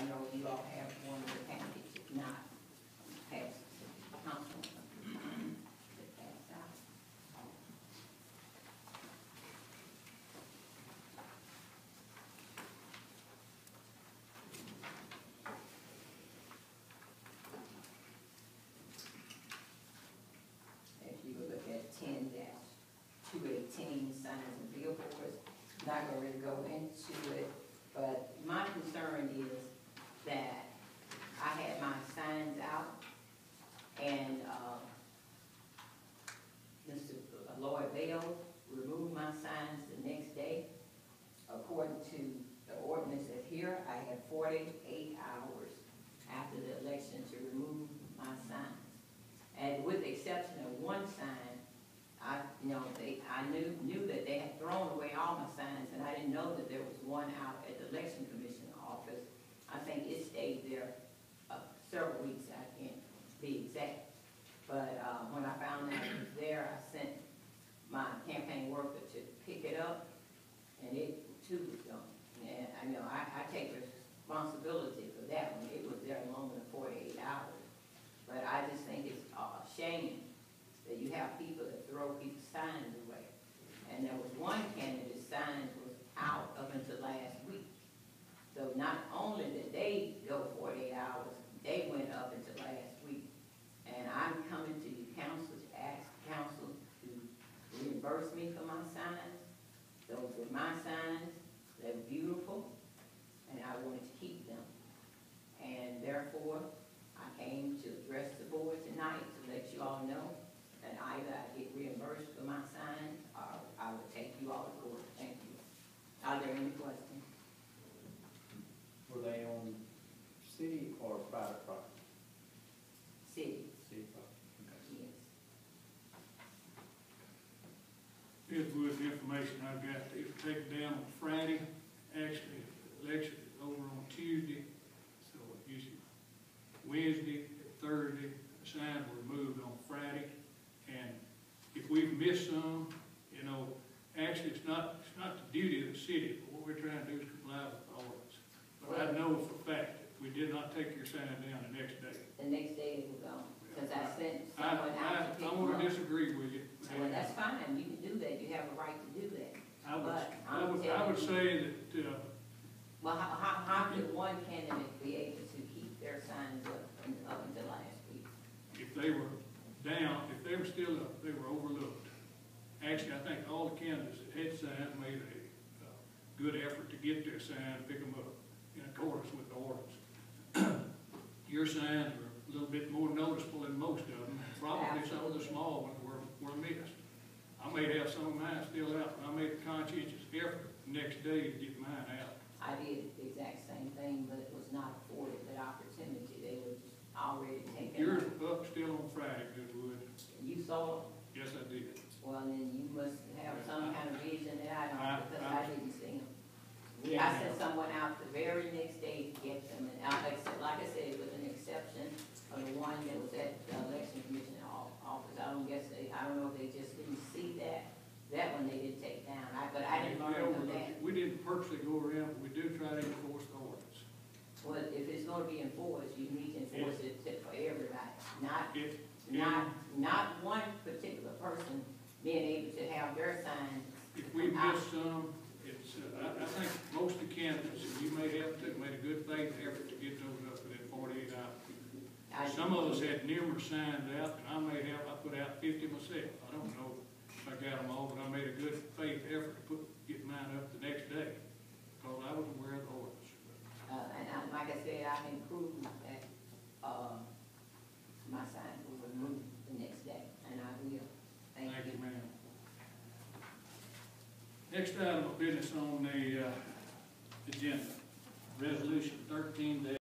I know you all have one of the packets, if not, pass the council. Pass out. If you look at 10-218, signs and billboards, not going to go into it, but my concern is that I had my signs out, and Mr. Lloyd Bell removed my signs the next day. According to the ordinance that's here, I had 48 hours after the election to remove my signs. And with the exception of one sign, I knew that they had thrown away all my signs, and I didn't know that there was one out at the election commission office. I think it stayed there several weeks. I can't be exact, but when I found out it was there, I sent my campaign worker to pick it up, and it too was gone. And I take responsibility for that one. It was there longer than 48 hours. But I just think it's a shame that you have people that throw people's signs away. And there was one candidate's sign was out up until last week. So not only did they go 48 hours, they went up until last week. And I'm coming to you, council, to ask council to reimburse me for my signs. Those were my signs. They're beautiful, and I wanted to keep them. And therefore, I came to address the board tonight to let you all know that either I get reimbursed for my signs or I will take you all to court. Thank you. Are there any questions? Were they on city or private property? City. City property. Okay. Yes. Ms. Woods, the information I've got, it was taken down on Friday. Actually, election is over on Tuesday, so usually Wednesday, Thursday, the signs were removed on Friday. And if we've missed some, actually it's not the duty of the city, but what we're trying to do is comply with the ordinance. But I know for a fact that we did not take your sign down the next day. The next day it was gone, because I sent someone out to pick I'm them going up. to disagree with you. Well, that's fine. You can do that. You have a right to do that. I would say that Well, how could one candidate be able to keep their signs up until last week? if they were down, if they were still up, they were overlooked. Actually, I think all the candidates that had signs made a good effort to get their sign and pick them up in accordance with the ordinance. Your signs are a little bit more noticeable than most of them. Probably some of the small ones were missed. I may have some of mine still out, but I made a conscientious effort the next day to get mine out. I did the exact same thing, but it was not afforded that opportunity. They were just already taken. Yours were up still on Friday, Ms. Wood. You saw them? Yes, I did. Well, then you must have some kind of vision that I don't, because I didn't see them. Yeah. I sent someone out the very next day to get them, and like I said, with an exception of the one that was at the election commission office. I don't know if they just didn't see that. That one they did take down, but I didn't learn from that. We didn't purposely go around, but we do try to enforce the ordinance. Well, if it's going to be enforced, you need to enforce it for everybody, not one particular person being able to have their signs. If we miss some, it's, I think most of the candidates, and you may have to, made a good faith effort to get those up within 48 hours. Some of us had numerous signs out, and I put out 50 myself. I don't know if I got them all, but I made a good faith effort to get mine up the next day, because I was aware of the ordinance. Like I said, I can prove that my sign was removed the next day, and I will. Thank you, ma'am. Next item of business on the agenda, resolution 13-